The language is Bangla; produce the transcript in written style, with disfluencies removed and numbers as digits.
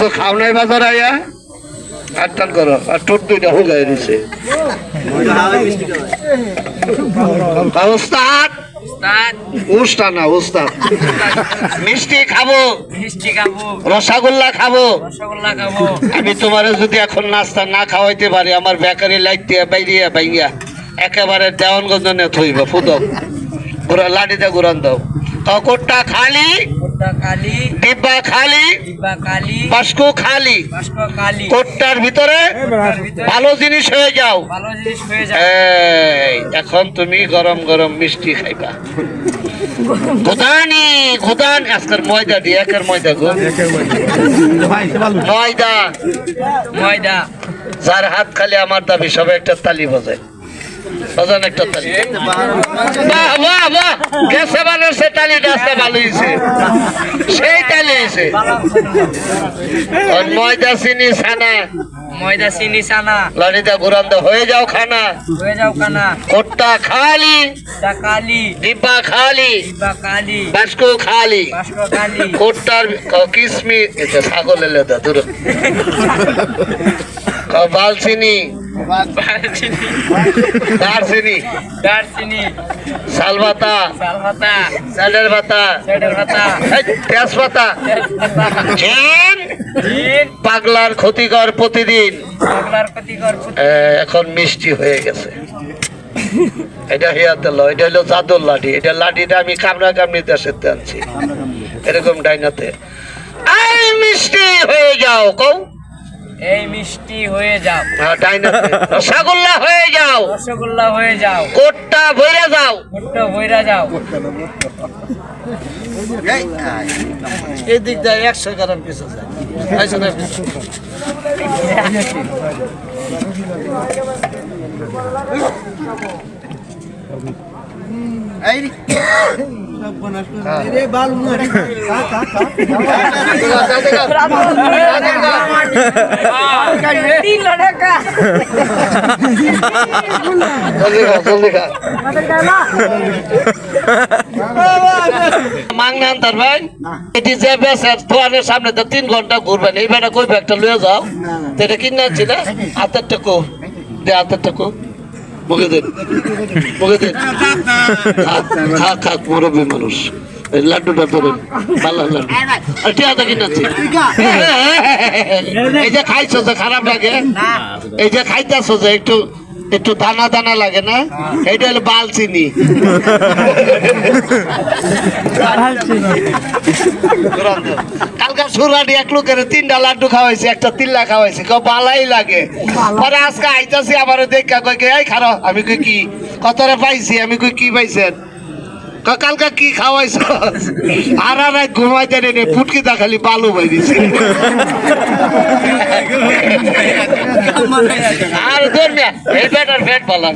কিছু খাও নাই বাজার আইয়া আর টান করো আর ঠোঁট দুইটা হুগাই দিছে উস্তাদ উস্তাদ না উস্তাদ মিষ্টি খাবো রসগোল্লা খাবো আমি তোমার যদি এখন নাস্তা না খাওয়াইতে পারি আমার বেকারি লাইট দিয়ে বাইরিয়া বাইয়া একেবারে দেওয়ানগঞ্জ নে থইব ফুদক ঘুরা লাঠিতে ঘুরান দাও কোটটা খালি ডিব্বা খালি বাস্কো খালি কোটটার ভিতরে ভালো জিনিস হয়ে যাও এখন তুমি গরম গরম মিষ্টি খাইবা ঘুদানি ঘুদান আজকের ময়দা দিয়ে একের ময়দা গো ময়দা ময়দা যার হাত খালি আমার দাবি সবাই একটা তালি বাজায় বাজান একটা তালি বাহ বাহ বাহ গেছে বানাচ্ছে তালি রাস্তা ভালো হয়েছে সেই তালি হয়েছে ময়দা চিনি ছানা লাড়িটা ঘুরান হয়ে যাও খানা কোট্টা খালি ডিব্বা খালি বাস্কো খালি কোট্টার কিসমি এটা ছাগল এলে দূর বালচিনি দারচিনি শালপাতা চালের পাতা তেজপাতা পাগলার ক্ষতিকর প্রতিদিন এখন মিষ্টি হয়ে গেছে এটা হিয়াতে লো এটা হলো জাদুর লাঠি এটা লাঠিটা আমি কামড়া কামড়ি দেশের আনছি এরকম ডাইনাতে এই মিষ্টি হয়ে যাও কও এই মিষ্টি হয়ে যাও রসগোল্লা হয়ে যাও কোট্টা ভইরা যাও এই দিক দিয়ে 100 গ্রাম পিছু যায় মাংনান তার ভাই এটি যে বেসের দোয়ানের সামনে তো 3 ঘন্টা ঘুরবেন এই বেটা কই ব্যাগটা লয়ে যাও এটা কিনে আনছি না হাতের টাকো দে হাতের টাকো মুখে দেন খা মুরব্বী মানুষ লাড্ডুটা ধরেন ভালো লাড্ডু ঠিক আছে কিনাচ্ছি এই যে খাইছো যে খারাপ লাগে এই যে খাইতেছো যে একটু দানা দানা লাগে না এটা হলো বালচিনি কালকে সুরাটি 1 লোকের 3টা লাড্ডু খাওয়াইছে একটা তিল্লা খাওয়াইছে কেউ বালাই লাগে পরে আজকে আইতাছি আবার দেখা কই এই খারো আমি কই কি কতরে পাইছি আমি কই কি পাইছেন কালকা কি খাওয়াইছ আর ঘুমাইতে নেই ফুটকিটা খালি বালু বাই দিছে আর ধর্মিয়া এই বেটার পেট বলা